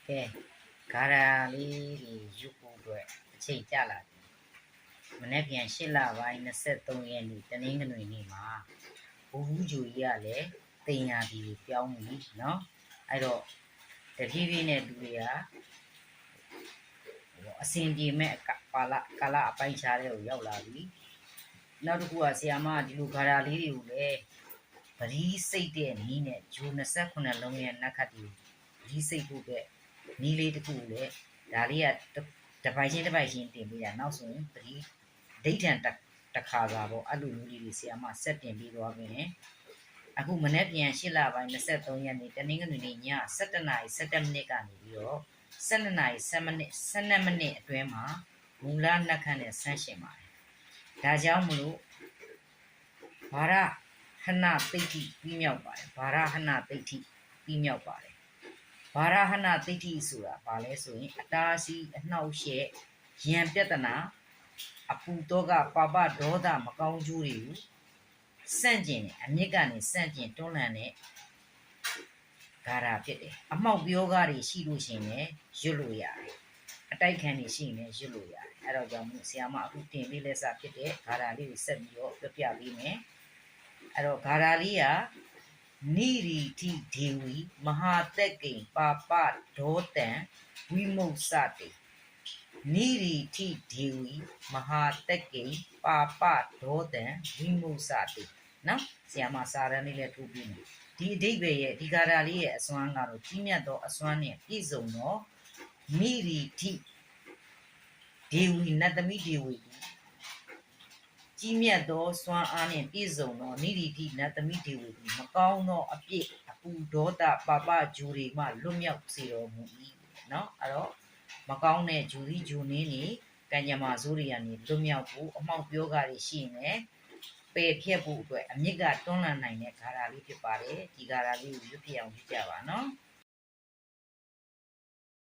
ကဲဂါရာလေးတွေယူဖို့အတွက်အချိန်ကြလာပြီမနေ့ပြန်8လပိုင်း23ရက်နေ့တနင်္ဂနွေနေ့မှာဘူဘူးဂျူကြီးကလည်းတင်ရပြီပြောင်းပြီเนาะအဲ့တော့တဖြည်းဖြည်းနဲ့လူတွေကအစဉ်ပြေမဲ့ကာလအပိုင်းခြားတဲ့ကိုရောက်လာပြီနောက်တစ်ခုကဆီယာမဒီလိုဂါရာလေးတွေကိုလည်းပရိစိတ်တဲ့နီးနဲ့ဂျို28လုံးရဲ့နက်ခတ်တွေပရိစိတ်ဖို့အတွက်နီးလေးတစ်ခုလည်းဒါလေးကတစ်ပိုင်ချင်းတင်ပေးတာနောက်ဆိုရင်ပရိဒိဋ္ဌံတစ်ခါသာပေါ့အဲ့လိုမျိုးလေးတွေဆီယာမဆက်တင်ပြီးသွားပြီနဲ့အခုမနေ့ပြန်8လပိုင်း23ရက်နေ့တနင်္ဂနွေနေ့ည7:17 မိနစ်ကနေပြီးတော့12:10 မိနစ်အတွင်းမှာမူလနက်ခတ်နဲ့ဆန်းရှင်ပါတယ်ဒါကြောင့်မလို့ဘာရဟဏသိဋ္ဌိပြီးမြောက်ပါတယ်ဘာရဟဏသိဋ္ဌိပြီးမြောက်ပါတယ်ဘာရဟဏသိဋ္ဌိဆိုတာဘာလဲဆိုရင်အတားအဆီးအနှောက်အယှက်ရန်ပြဿနာအပူတော့ကပါပဒေါသမကောင်းကျိုးတွေကိုစန့်ကျင်တယ်အမြင့်ကနေစန့်ကျင်တွန်းလှန်တဲ့ဂါရာဖြစ်တယ်အမောက်ပြောကားတွေရှိလို့ရှိရင်လည်းရွတ်လို့ရတယ်အတိုက်ခံတွေရှိရင်လည်းရွတ်လို့ရတယ်အဲ့တော့ကြောင့်ဆရာမအခုတင်ပေးလက်စဖြစ်တဲ့ဂါရာလေးကိုဆက်ပြီးတော့ပြပြပေးမယ်အဲ့တော့ဂါရာလေးကနိရိတိဒေဝီမဟာတက်ကိန်ပါပဒေါတံဝိမုတ်စတေနိရိတိဒေဝီမဟာတက်ကိန်ပါပဒေါတံဝိမုတ်စတေနော်ဆရာမစာရန်လေးလည်းထိုးပြီးမယ်ဒီအဓိပ္ပာယ်ရဲ့ဒီဂါရာလေးရဲ့အစွမ်းကတော့ကြီးမြတ်သောအစွမ်းနဲ့ပြည့်စုံသောနိရိတိဒေဝီနတ်သမီးဒေဝီကြီးမြတ်သောစွမ်းအားနဲ့ပြည့်စုံသောနိရိတိနတ်သမီးဒေဝီမကောင်းသောအပြစ်အပူဒေါသပါပဂျူတွေမှလွတ်မြောက်စေတော်မူ၏နော်အဲ့တော့မကောင်းတဲ့ဂျူရီဂျူနင်းနေကံကြမ္မာဇိုးတွေကနေလွတ်မြောက်ဖို့အမောက်ပြောကားတွေရှိရင်လည်းပယ်ဖြတ်ဖို့အတွက်အမြစ်ကတွန်းလှန်နိုင်တဲ့ဂါရာလေးဖြစ်ပါတယ်ဒီဂါရာလေးကိုရွတ်ပြအောင်ကြည့်ကြပါနော်